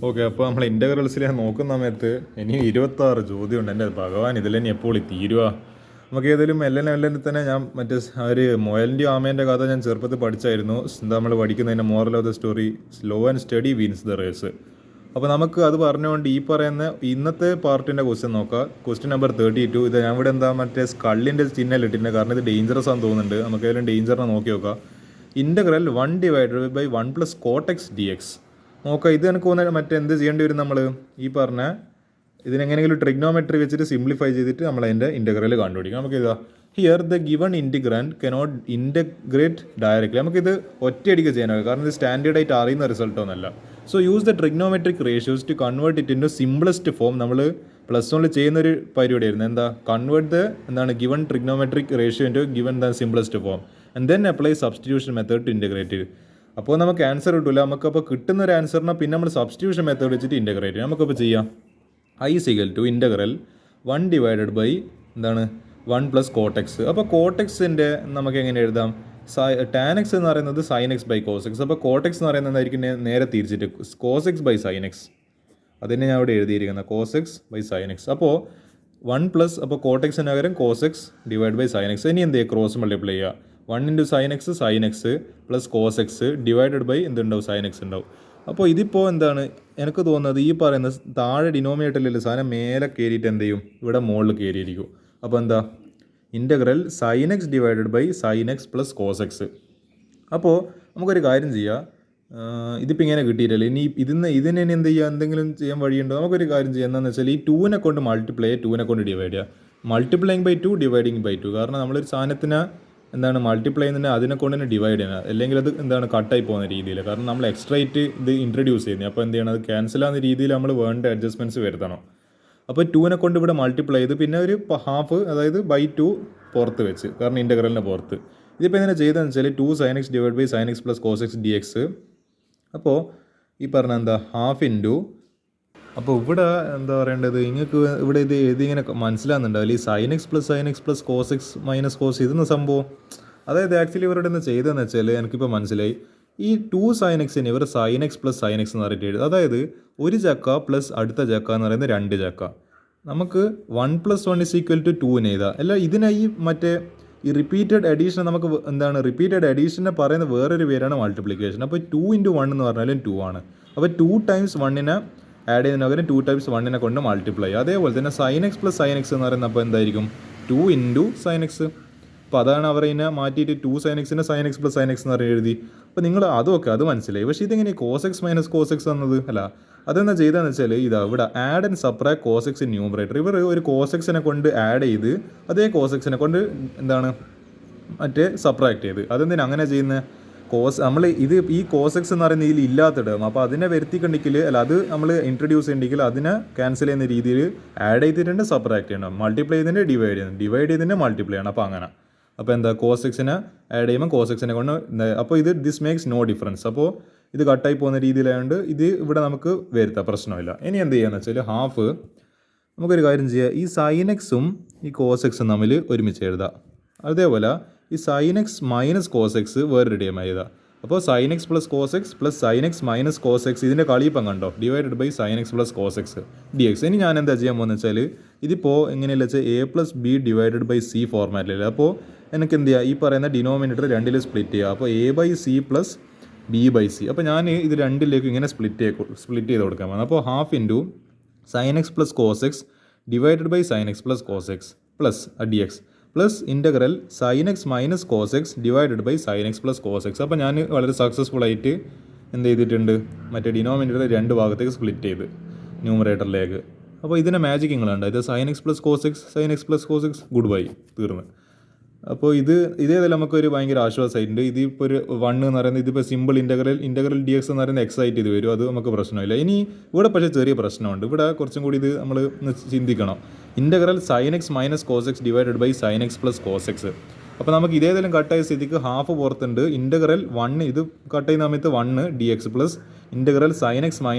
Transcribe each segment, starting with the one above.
Okay, അപ്പോൾ നമ്മൾ ഇൻ്റഗ്രൽസിൽ നോക്കുന്ന സമയത്ത് ഇനി 26 ചോദ്യമുണ്ട്. എൻ്റെ ഭഗവാൻ, ഇതിലെനി എപ്പോൾ തീരുക? നമുക്ക് ഏതെങ്കിലും എല്ലാം തന്നെ ഞാൻ മറ്റേ ഒരു മൊയലിൻ്റെയും ആമേൻ്റെ കഥ ഞാൻ ചെറുപ്പത്തിൽ പഠിച്ചായിരുന്നു. എന്താ നമ്മൾ പഠിക്കുന്നതിൻ്റെ moral of the story, slow and steady wins the race. അപ്പോൾ നമുക്ക് അത് പറഞ്ഞുകൊണ്ട് ഈ പറയുന്ന ഇന്നത്തെ പാർട്ടിൻ്റെ ക്വസ്റ്റ്യൻ നോക്കാം. Question number 32. ഇത് ഞാൻ ഇവിടെ എന്താ മറ്റേ സ്കള്ളിൻ്റെ ചിഹ്നം ഇട്ടിട്ടുണ്ട്, കാരണം ഇത് ഡേഞ്ചറസ് ആണെന്ന് തോന്നുന്നുണ്ട്. നമുക്ക് ഏതെങ്കിലും ഡേഞ്ചറിനെ നോക്കി നോക്കാം. Integral 1/1 + cot x dx. നോക്കാം, ഇത് എനിക്ക് തോന്നുന്നത് മറ്റെന്ത് ചെയ്യേണ്ടി വരും? നമ്മൾ ഈ പറഞ്ഞ ഇതിനെങ്ങനെയെങ്കിലും ട്രിഗ്നോമെട്രി വെച്ചിട്ട് സിംപ്ലിഫൈ ചെയ്തിട്ട് നമ്മൾ അതിൻ്റെ ഇൻ്റഗ്രൽ കണ്ടുപിടിക്കാം. നമുക്കിതാ here the given integrand cannot integrate directly. നമുക്കിത് ഒറ്റയടിക്ക് ചെയ്യാനാകും, കാരണം ഇത് സ്റ്റാൻഡേർഡായിട്ട് അറിയുന്ന റിസൾട്ടൊന്നുമല്ല. So use the trigonometric ratios to convert it into simplest form. നമ്മൾ +1 ചെയ്യുന്നൊരു പരിപാടിയായിരുന്നു. എന്താ convert the given trigonometric ratio into given the simplest form and then apply substitution method to integrate. അപ്പോൾ നമുക്ക് ആൻസർ കിട്ടില്ല. നമുക്കപ്പോൾ കിട്ടുന്ന ഒരു ആൻസറിനെ പിന്നെ നമ്മൾ സബ്സ്റ്റിറ്റ്യൂഷൻ മെത്തേഡ് വെച്ചിട്ട് ഇൻറ്റഗ്രേറ്റ് ചെയ്യാം. നമുക്കപ്പോൾ ചെയ്യാം I = ഇൻ്റഗ്രൽ 1/1 + cot x. അപ്പോൾ cot xൻ്റെ നമുക്ക് എങ്ങനെ എഴുതാം? tan x എന്ന് പറയുന്നത് sin x / cos x. അപ്പോൾ cot x എന്ന് പറയുന്നത് എന്തായിരിക്കും? നേരെ തിരിച്ചിട്ട് cos x / sin x. അതിനെ ഞാൻ ഇവിടെ എഴുതിയിരിക്കുന്നത് cos x / sin x. അപ്പോൾ 1 + അപ്പോൾ cot x പകരം cos x / sin x. ഇനി എന്ത് ചെയ്യുക? ക്രോസ് മൾട്ടിപ്ലൈ ചെയ്യുക. 1 × sin x + cos x / എന്തുണ്ടാവും? sin x ഉണ്ടാവും. അപ്പോൾ ഇതിപ്പോൾ എനിക്ക് തോന്നുന്നത് ഈ പറയുന്ന താഴെ ഡിനോമിനേറ്ററിലുള്ള സാധനം മേലെ കയറിയിട്ട് എന്ത് ചെയ്യും? ഇവിടെ മുകളിൽ കയറിയിരിക്കും. അപ്പോൾ എന്താ? Integral sin x / sin x + cos x. അപ്പോൾ നമുക്കൊരു കാര്യം ചെയ്യാം. ഇതിപ്പോൾ ഇങ്ങനെ കിട്ടിയിട്ടില്ല. ഇനി ഇതിനെ എന്ത് ചെയ്യുക? എന്തെങ്കിലും ചെയ്യാൻ വഴിയുണ്ടോ? നമുക്കൊരു കാര്യം ചെയ്യാം. എന്താണെന്ന് വെച്ചാൽ ഈ 2നെ കൊണ്ട് മൾട്ടിപ്ലൈ, 2നെ കൊണ്ട് ഡിവൈഡ് ചെയ്യുക. Multiplying by 2, dividing by 2. കാരണം നമ്മളൊരു സാധനത്തിന് മൾട്ടിപ്ലൈ ചെയ്യുന്നത് അതിനെ കൊണ്ട് തന്നെ ഡിവൈഡ് ചെയ്യണം, അല്ലെങ്കിൽ അത് കട്ടായി പോകുന്ന രീതിയിൽ. കാരണം നമ്മൾ എക്സ്ട്രൈറ്റ് ഇത് ഇൻട്രൊഡ്യൂസ് ചെയ്യുന്നത്. അപ്പോൾ എന്ത് ചെയ്യണം? അത് ക്യാൻസൽ ആകുന്ന രീതിയിൽ നമ്മൾ വേണ്ട അഡ്ജസ്റ്റ്മെൻറ്റ്സ് വരുത്തണം. അപ്പോൾ 2നെ കൊണ്ട് ഇവിടെ മൾട്ടിപ്ലൈ ചെയ്ത് പിന്നെ ഒരു ഹാഫ്, അതായത് /2 പുറത്ത് വെച്ച്, കാരണം ഇൻ്റഗ്രലിൻ്റെ പുറത്ത്. ഇതിപ്പോൾ എങ്ങനെ ചെയ്തതെന്ന് വെച്ചാൽ 2 sin x / sin x + cos x dx. അപ്പോൾ ഈ പറഞ്ഞ ഹാഫ് ഇൻറ്റു, അപ്പോൾ ഇവിടെ എന്താ പറയേണ്ടത്? നിങ്ങൾക്ക് ഇവിടെ ഇതിങ്ങനെ മനസ്സിലാകുന്നുണ്ടാവില്ല. ഈ sin x + cos x - cos ഇതെന്ന സംഭവം. അതായത് ആക്ച്വലി ഇവരുടെ ഒന്ന് ചെയ്തതെന്ന് വെച്ചാൽ എനിക്കിപ്പോൾ മനസ്സിലായി. ഈ 2 sin x ഇവർ sin x + sin x എന്ന് പറഞ്ഞിട്ട് എഴുതും. അതായത് ഒരു ചക്ക പ്ലസ് അടുത്ത ചക്ക എന്ന് പറയുന്നത് 2 ചക്ക. നമുക്ക് 1 + 1 = 2 എഴുതാം. അല്ല, ഇതിനായി മറ്റേ ഈ റിപ്പീറ്റഡ് അഡീഷൻ നമുക്ക് റിപ്പീറ്റഡ് അഡീഷനെ പറയുന്ന വേറൊരു പേരാണ് മൾട്ടിപ്ലിക്കേഷൻ. അപ്പോൾ 2 × 1 എന്ന് പറഞ്ഞാലും 2 ആണ്. അപ്പോൾ 2 × 1നെ ആഡ് ചെയ്യുന്നതിന് പകരം 2 × 1നെ കൊണ്ട് മൾട്ടിപ്ലൈ. അതേപോലെ തന്നെ sin x + sin x എന്ന് പറയുന്നത് അപ്പോൾ എന്തായിരിക്കും? 2 × sin x. അപ്പോൾ അതാണ് അവർ ഇതിനെ മാറ്റിയിട്ട് 2 sin x നെ sin x + sin x എന്ന് പറഞ്ഞ് എഴുതി. അപ്പോൾ നിങ്ങൾ അത് മനസ്സിലായി. പക്ഷേ ഇതെങ്ങനെ cos x - cos x എന്നത്? അല്ല, അതെന്താ ചെയ്തതെന്ന് വെച്ചാൽ ഇവിടെ add and subtract cos x in numerator. ഇവർ ഒരു cos x നെ കൊണ്ട് ആഡ് ചെയ്ത് അതേ cos x നെ കൊണ്ട് മറ്റേ സബ്ട്രാക്ട് ചെയ്ത്. അതെന്തിനാ അങ്ങനെ ചെയ്യുന്നത്? നമ്മൾ ഈ cos x എന്ന് പറയുന്ന ഇതിൽ ഇല്ലാത്തിടും. അപ്പോൾ അതിനെ വരുത്തിക്കണ്ടെങ്കിൽ, അല്ല, അത് നമ്മൾ ഇൻട്രൊഡ്യൂസ് ചെയ്യണമെങ്കിൽ അതിനെ ക്യാൻസൽ ചെയ്യുന്ന രീതിയിൽ ആഡ് ചെയ്തിട്ടുണ്ട്, സബ്ട്രാക്ട് ചെയ്യണം. മൾട്ടിപ്ലൈ ചെയ്തിട്ട് ഡിവൈഡ് ചെയ്യണം, ഡിവൈഡ് ചെയ്തിട്ട് മൾട്ടിപ്ലൈ ചെയ്യണം. അപ്പോൾ അങ്ങനെ. അപ്പോൾ എന്താ? cos x നെ ആഡ് ചെയ്യുമ്പോൾ cos x നെ കൊണ്ട് അപ്പോൾ ദിസ് മേക്സ് നോ ഡിഫറൻസ്. അപ്പോൾ ഇത് കട്ടായി പോകുന്ന രീതിയിലായതുകൊണ്ട് ഇത് ഇവിടെ നമുക്ക് വരുത്താം, പ്രശ്നമില്ല. ഇനി എന്ത് ചെയ്യാന്ന് വെച്ചാൽ ഹാഫ് നമുക്കൊരു കാര്യം ചെയ്യാം. ഈ sin x ഉം ഈ cos x ഉം തമ്മിൽ ഒരുമിച്ച് എഴുതാം. അതേപോലെ ഈ sin x - cos x വേറൊരു ടൈം എഴുതാം. അപ്പോൾ sin x + cos x + sin x - cos x ഇതിൻ്റെ കളിയിപ്പം കണ്ടോ? / sin x + cos x dx. ഇനി ഞാൻ എന്താ ചെയ്യാൻ പോകുന്നത് വെച്ചാൽ ഇതിപ്പോൾ എങ്ങനെയല്ല വെച്ചാൽ a + b / c ഫോർമാറ്റിലല്ല. അപ്പോൾ എനിക്ക് എന്ത് ചെയ്യുക? ഈ പറയുന്ന ഡിനോമിനേറ്റർ 2 സ്പ്ലിറ്റ് ചെയ്യുക. അപ്പോൾ a/c + b/c. അപ്പോൾ ഞാൻ ഇത് 2 ഇങ്ങനെ സ്പ്ലിറ്റ് ചെയ്ത് കൊടുക്കാൻ പോകുന്നത്. അപ്പോൾ half into sin x + cos x / sin x + cos x plus dx plus integral sin x - cos x / sin x + cos x. അപ്പോൾ ഞാൻ വളരെ സക്സസ്ഫുൾ ആയിട്ട് എന്ത് ചെയ്തിട്ടുണ്ട്? മറ്റേ ഡിനോമിനേറ്റർ 2 ഭാഗത്തേക്ക് സ്പ്ലിറ്റ് ചെയ്ത് ന്യൂമറേറ്ററിലേക്ക്. അപ്പോൾ ഇതിനെ മാജിക് നിങ്ങളുണ്ട്. ഇത് sin x + cos x, sin x + cos x, good bye, തീർന്ന്. അപ്പോൾ ഇതേതല്ല നമുക്കൊരു ഭയങ്കര ആശ്വാസമായിട്ടുണ്ട്. ഇതിപ്പോൾ ഒരു 1 എന്ന് പറയുന്നത് ഇതിപ്പോൾ സിമ്പിൾ ഇൻ്റഗ്രൽ dx എന്ന് പറയുന്നത് x ആയിട്ട് ഇത് വരും. അത് നമുക്ക് പ്രശ്നമില്ല. ഇനി ഇവിടെ പക്ഷേ ചെറിയ പ്രശ്നമുണ്ട്. ഇവിടെ കുറച്ചും കൂടി ഇത് നമ്മൾ ചിന്തിക്കണം. Integral sin x - cos x / sin x + cos x. അപ്പോൾ നമുക്ക് ഇതേതെങ്കിലും കട്ടായ സ്ഥിതിക്ക് ഹാഫ് പുറത്തുണ്ട്. ഇൻ്റഗ്രൽ 1 ഇത് കട്ട് ചെയ്യുന്ന സമയത്ത് 1 dx plus integral sin x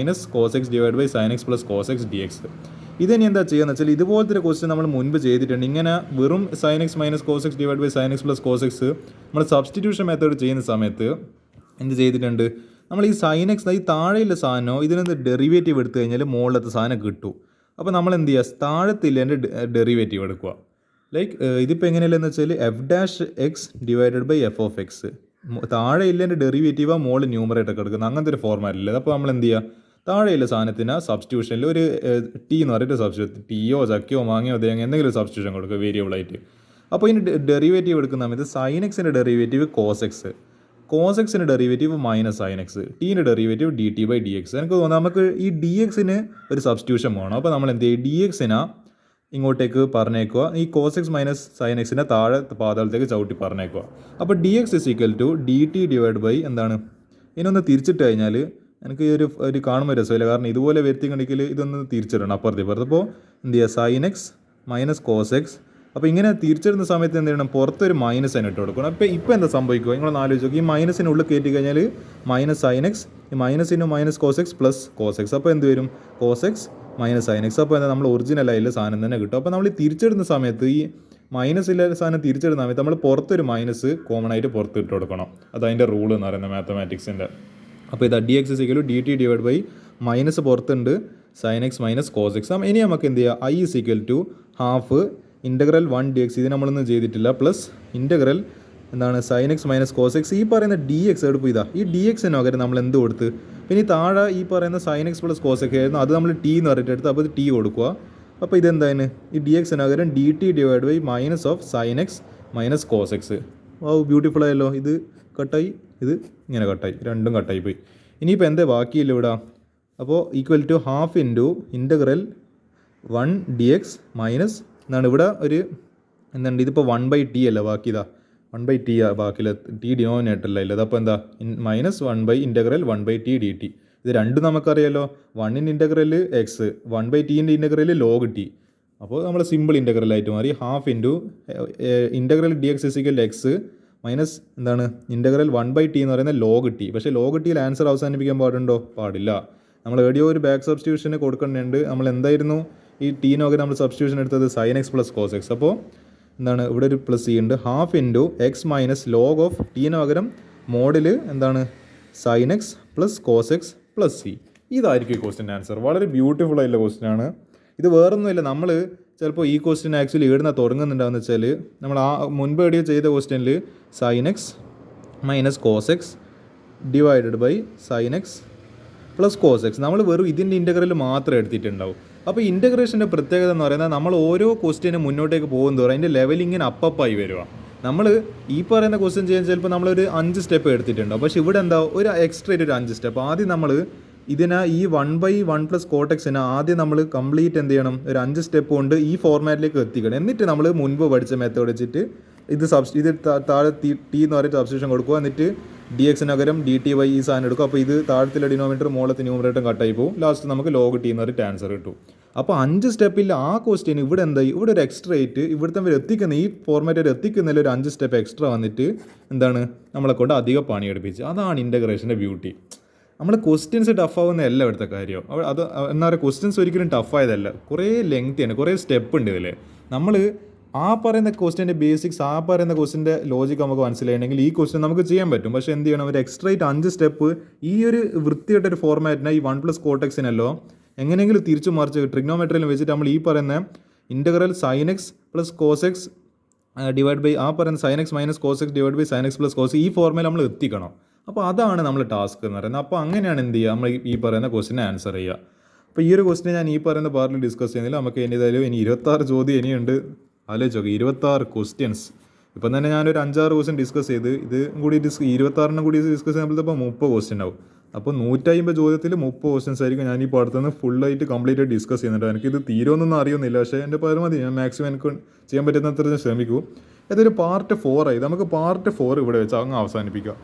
- cos x / sin x + cos x dx. ഇതിനി എന്താ ചെയ്യുക വെച്ചാൽ ഇതുപോലത്തെ ഒരു ക്വസ്റ്റ്യൻ നമ്മൾ മുൻപ് ചെയ്തിട്ടുണ്ട്. ഇങ്ങനെ വെറും sin x - cos x / sin x + cos x നമ്മൾ സബ്സ്റ്റിറ്റ്യൂഷൻ മെത്തേഡ് ചെയ്യുന്ന സമയത്ത് എന്ത് ചെയ്തിട്ടുണ്ട്? നമ്മൾ ഈ സൈൻ എക്സ് ഈ താഴെയുള്ള സാധനമോ ഇതിനൊന്ന് ഡെറിവേറ്റീവ് എടുത്തു കഴിഞ്ഞാൽ മുകളിലത്തെ സാധനം കിട്ടും. അപ്പോൾ നമ്മൾ എന്ത് ചെയ്യുക, താഴത്തില്ലേൻ്റെ ഡെറിവേറ്റീവ് എടുക്കുക. ലൈക്ക് ഇതിപ്പോൾ എങ്ങനെയല്ലെന്ന് വെച്ചാൽ F dash X divided by F of X, താഴെ ഇല്ലേൻ്റെ ഡെറിവേറ്റീവ് മുകളിൽ ന്യൂമറേറ്റർ ഒക്കെ എടുക്കുന്നത്, അങ്ങനത്തെ ഒരു ഫോർമാറ്റില്ല. അപ്പോൾ നമ്മൾ എന്ത് ചെയ്യുക, താഴെയുള്ള സാധനത്തിന് സബ്സ്റ്റിറ്റ്യൂഷനിൽ ഒരു ടി എന്ന് പറഞ്ഞിട്ട് സബ്സ്റ്റിറ്റ്യൂഷൻ, ടീയോ ചക്കയോ മാങ്ങയോ തേങ്ങ എന്തെങ്കിലും സബ്സ്റ്റിറ്റ്യൂഷൻ കൊടുക്കുക വേരിയബിളായിട്ട്. അപ്പോൾ ഇതിന് ഡെറിവേറ്റീവ് എടുക്കുന്ന സമയത്ത് സൈൻ എക്സിൻ്റെ ഡെറിവേറ്റീവ് കോസ് എക്സ്, കോസ് എക്സിൻ്റെ ഡെറിവേറ്റീവ് മൈനസ് സൈൻ എക്സ്, ടീൻ്റെ derivative d t by d x. എനിക്ക് തോന്നുന്നു നമുക്ക് ഈ ഡി എക്സിന് ഒരു സബ്സ്റ്റിറ്റ്യൂഷൻ വേണം. അപ്പോൾ നമ്മൾ എന്ത് ചെയ്യും, ഡി എക്സിനെ ഇങ്ങോട്ടേക്ക് പറഞ്ഞേക്കുക, ഈ കോസ് എക്സ് മൈനസ് സൈൻ എക്സിനെ താഴെ പാതാളത്തേക്ക് ചവിട്ടി പറഞ്ഞേക്കുക. അപ്പോൾ D X is equal to D T divide by എന്താണ്, ഇതിനൊന്ന് തിരിച്ചിട്ട് കഴിഞ്ഞാൽ എനിക്ക് ഈ ഒരു കാണുമ്പോൾ രസമില്ല, കാരണം ഇതുപോലെ വരുത്തി കണ്ടെങ്കിൽ ഇതൊന്ന് തിരിച്ചിടണം അപ്പുറത്ത് ഇപ്പുറത്ത്. അപ്പോൾ എന്ത് ചെയ്യുക, sine X minus cos X. അപ്പോൾ ഇങ്ങനെ തിരിച്ചിടുന്ന സമയത്ത് എന്ത് ചെയ്യണം, പുറത്തൊരു മൈനസ് തന്നെ ഇട്ട് കൊടുക്കണം. ഇപ്പോൾ എന്താ സംഭവിക്കുക, നിങ്ങളൊന്ന് ആലോചിച്ച് നോക്കി, ഈ മൈനസിനുള്ളിൽ കയറ്റി കഴിഞ്ഞാൽ മൈനസ് സൈൻ എക്സ്, ഈ മൈനസിന് minus cos X plus cos X, അപ്പോൾ എന്ത് വരും, cos X minus sine x. അപ്പോൾ എന്താ, നമ്മൾ ഒറിജിനൽ ആയിട്ടുള്ള സാധനം തന്നെ കിട്ടും. അപ്പോൾ നമ്മൾ തിരിച്ചിടുന്ന സമയത്ത് ഈ മൈനസ് ഇല്ലാത്ത സാധനം തിരിച്ചിടുന്ന സമയത്ത് നമ്മൾ പുറത്തൊരു മൈനസ് കോമൺ ആയിട്ട് പുറത്ത് ഇട്ട് കൊടുക്കണം. അതതിൻ്റെ റൂൾ എന്ന് പറയുന്നത് മാത്തമാറ്റിക്സിൻ്റെ. അപ്പോൾ ഇത് d x is equal d T divide by minus പുറത്തുണ്ട് sine X minus cos x. ഇനി നമുക്ക് എന്ത് ചെയ്യുക, I is equal to half integral 1 D x, ഇത് നമ്മളൊന്നും ചെയ്തിട്ടില്ല, പ്ലസ് ഇൻ്റഗ്രൽ എന്താണ് sine X minus cos x. ഈ പറയുന്ന ഡി എക്സ് എടുപ്പ് ഇതാ, ഈ ഡി എക്സിന് പകരം നമ്മൾ എന്ത് കൊടുത്ത്, പിന്നെ ഈ താഴെ ഈ പറയുന്ന sine X plus cos X ആയിരുന്നു, അത് നമ്മൾ ടി എന്ന് പറഞ്ഞിട്ട് എടുത്ത്, അപ്പോൾ ഇത് ടി കൊടുക്കുക. അപ്പോൾ ഇതെന്താണ്, ഈ ഡി എക്സിന് പകരം D T divide by minus of sine X minus cos X. ഓ ബ്യൂട്ടിഫുൾ ആയല്ലോ, ഇത് കട്ടായി, ഇത് ഇങ്ങനെ കട്ടായി, രണ്ടും കട്ടായി പോയി. ഇനിയിപ്പോൾ എന്താ ബാക്കിയില്ല ഇവിടെ, അപ്പോൾ equal to half into integral 1 D X minus എന്താണ് ഇവിടെ ഒരു എന്തുണ്ട്, ഇതിപ്പോൾ 1/t അല്ല, ബാക്കി ഇതാ 1/t ബാക്കിയില്ല, ടി ഡിനോമിനേറ്ററല്ല ഇല്ലത്. അപ്പോൾ എന്താ minus 1 integral 1/t D T. ഇത് രണ്ടും നമുക്കറിയാലോ, 1ൻ്റെ ഇൻ്റഗ്രൽ എക്സ്, 1/tൻ്റെ ഇൻ്റഗ്രൽ ലോഗ് ടി. അപ്പോൾ നമ്മൾ സിമ്പിൾ ഇൻ്റഗ്രലായിട്ട് മാറി. Half into integral d x is equal x minus എന്താണ് ഇൻ്റഗ്രൽ 1/t എന്ന് പറയുന്നത് ലോഗ് ടി. പക്ഷേ ലോഗ് ടിയിൽ ആൻസർ അവസാനിപ്പിക്കാൻ പാടുണ്ടോ, പാടില്ല. നമ്മൾ എവിടെയോ ഒരു ബാക്ക് സബ്സ്റ്റിറ്റ്യൂഷന് കൊടുക്കേണ്ടതുണ്ട്. നമ്മൾ എന്തായിരുന്നു ഈ ടീനൊക്കെ നമ്മൾ സബ്സ്റ്റിറ്റ്യൂഷൻ എടുത്തത് sine X plus cos X. അപ്പോൾ എന്താണ് ഇവിടെ ഒരു പ്ലസ് സി ഉണ്ട്, half into X minus log of ടീന് പകരം മോഡിൽ എന്താണ് sine X plus cos X plus C. ഇതായിരിക്കും ഈ ക്വസ്റ്റിൻ്റെ ആൻസർ. വളരെ ബ്യൂട്ടിഫുൾ ആയിട്ടുള്ള ക്വസ്റ്റ്യനാണ് ഇത്. വേറൊന്നുമില്ല, നമ്മൾ ചിലപ്പോൾ ഈ ക്വസ്റ്റ്യൻ ആക്ച്വലി എഴുതുന്ന തുടങ്ങുന്നുണ്ടാവുന്ന വെച്ചാൽ നമ്മൾ ആ മുൻപ് എഴുതിയ ചെയ്ത ക്വസ്റ്റ്യനിൽ sine X minus cos X divided by sine X plus cos X, നമ്മൾ വെറും ഇതിൻ്റെ ഇൻ്റഗ്രൽ മാത്രമേ എടുത്തിട്ടുണ്ടാവും. അപ്പോൾ ഇൻ്റഗ്രേഷൻ്റെ പ്രത്യേകത എന്ന് പറയുന്നത് നമ്മൾ ഓരോ ക്വസ്റ്റ്യന് മുന്നോട്ടേക്ക് പോകുന്നതോറും അതിൻ്റെ ലെവൽ ഇങ്ങനെ അപ്പായി വരിക. നമ്മൾ ഈ പറയുന്ന ക്വസ്റ്റ്യൻ ചെയ്യാൻ ചിലപ്പോൾ നമ്മളൊരു 5 സ്റ്റെപ്പ് എടുത്തിട്ടുണ്ടാവും, പക്ഷേ ഇവിടെ എന്താ ഒരു എക്സ്ട്രാ ഒരു 5 സ്റ്റെപ്പ്. ആദ്യം നമ്മൾ ഇതിനെ ഈ 1/1 പ്ലസ് കോട്ടെക്സിനെ ആദ്യം നമ്മൾ കംപ്ലീറ്റ് എന്ത് ചെയ്യണം, ഒരു 5 സ്റ്റെപ്പ് കൊണ്ട് ഈ ഫോർമാറ്റിലേക്ക് എത്തിക്കണം. എന്നിട്ട് നമ്മൾ മുൻപ് പഠിച്ച മെത്തേഡ് വെച്ചിട്ട് ഇത് താഴെ ടി എന്ന് പറയുന്ന സബ്സ്റ്റിറ്റ്യൂഷൻ കൊടുക്കുക. എന്നിട്ട് ഡി എക്സിന് പകരം ഡി ടി വൈ ഈ സാധനം എടുക്കും. അപ്പോൾ ഇത് താഴത്തിലെ ഡിനോമിനേറ്റർ മുകളിലത്തെ ന്യൂമറേറ്ററും കട്ടായി പോകും. ലാസ്റ്റ് നമുക്ക് ലോഗ് ടി എന്ന് പറഞ്ഞിട്ട് ആൻസർ കിട്ടും. അപ്പോൾ 5 സ്റ്റെപ്പിൽ ആ ക്വസ്റ്റ്യൻ ഇവിടെ എന്തായി, ഇവിടെ ഒരു എക്സ്ട്രാ ആയിട്ട് ഇവിടുത്തെ അവർ എത്തിക്കുന്ന ഈ ഫോർമാറ്റ് എത്തിക്കുന്നതിൽ ഒരു 5 സ്റ്റെപ്പ് എക്സ്ട്രാ വന്നിട്ട് എന്താണ് നമ്മളെ കൊണ്ട് അധികം പണി എടുപ്പിച്ച്. അതാണ് ഇൻ്റഗ്രേഷൻ്റെ ബ്യൂട്ടി. നമ്മൾ ക്വസ്റ്റ്യൻസ് ടഫ് ആവുന്നതല്ല ഇവിടുത്തെ കാര്യം. അത് എന്താ പറയുക, ക്വസ്റ്റ്യൻസ് ഒരിക്കലും ടഫ് ആയതല്ല, കുറേ ലെങ്തിയാണ്, കുറേ സ്റ്റെപ്പ് ഉണ്ട് ഇതിൽ. നമ്മൾ ആ പറയുന്ന ക്വസ്റ്റ്യൻ്റെ ബേസിക്സ്, ആ പറയുന്ന ക്വസ്റ്റ്യൻ്റെ ലോജിക്ക് നമുക്ക് മനസ്സിലായിട്ടുണ്ടെങ്കിൽ ഈ ക്വസ്റ്റ്യൻ നമുക്ക് ചെയ്യാൻ പറ്റും. പക്ഷേ എന്ത് ചെയ്യണം, ഒരു എക്സ്ട്രാ ആയിട്ട് 5 സ്റ്റെപ്പ് ഈ ഒരു വൃത്തിയായിട്ടൊരു ഫോർമാറ്റിനെ ഈ 1 പ്ലസ് കോട്ടെക്സിനല്ലോ എങ്ങനെയെങ്കിലും തിരിച്ചു മറിച്ച് ട്രിഗ്നോമെട്രിയിൽ വെച്ചിട്ട് നമ്മൾ ഈ പറയുന്ന integral sine X plus cos X divide by ആ പറയുന്ന sine X minus cos X divide by sine X plus cos, ഈ ഫോർമുല നമ്മൾ എത്തിക്കണം. അപ്പോൾ അതാണ് നമ്മൾ ടാസ്ക് എന്ന് പറയുന്നത്. അപ്പോൾ അങ്ങനെയാണ് എന്ത് ചെയ്യുക, നമ്മൾ ഈ പറയുന്ന ക്വസ്റ്റിനെ ആൻസർ ചെയ്യുക. അപ്പോൾ ഈ ഒരു ക്വസ്റ്റിനെ ഞാൻ ഈ പറയുന്ന പാർട്ടിൽ ഡിസ്കസ് ചെയ്യുന്നില്ല. നമുക്ക് ഏതായാലും ഇനി 26 ചോദ്യം ഇനിയുണ്ട്. ആലോചിച്ചോക്കെ 26 ക്വസ്റ്റ്യൻസ്. ഇപ്പം തന്നെ ഞാനൊരു 5-6 ക്വസ്റ്റ്യൻ ഡിസ്കസ് ചെയ്ത് ഇത് കൂടി 26 കൂടി ഡിസ്കസ് ചെയ്യുമ്പോഴത്തേപ്പോൾ 30 ക്വസ്റ്റ്യൻ ആവും. അപ്പോൾ 150 ചോദ്യത്തിൽ 30 ക്വസ്റ്റ്യൻസ് ആയിരിക്കും ഞാൻ ഈ പാടത്തുനിന്ന് ഫുള്ളായിട്ട് കംപ്ലീറ്റ് ആയിട്ട് ഡിസ്കസ് ചെയ്യുന്നുണ്ട്. എനിക്കിത് തീരുമെന്നൊന്നും അറിയുന്നില്ല, പക്ഷേ എൻ്റെ പരമാവധി ഞാൻ മാക്സിമം എനിക്ക് ചെയ്യാൻ പറ്റുന്നത്ര ഞാൻ ശ്രമിക്കൂ. ഇതൊരു പാർട്ട് 4 ആയി. നമുക്ക് പാർട്ട് 4 ഇവിടെ വെച്ച് അങ്ങ് അവസാനിപ്പിക്കാം.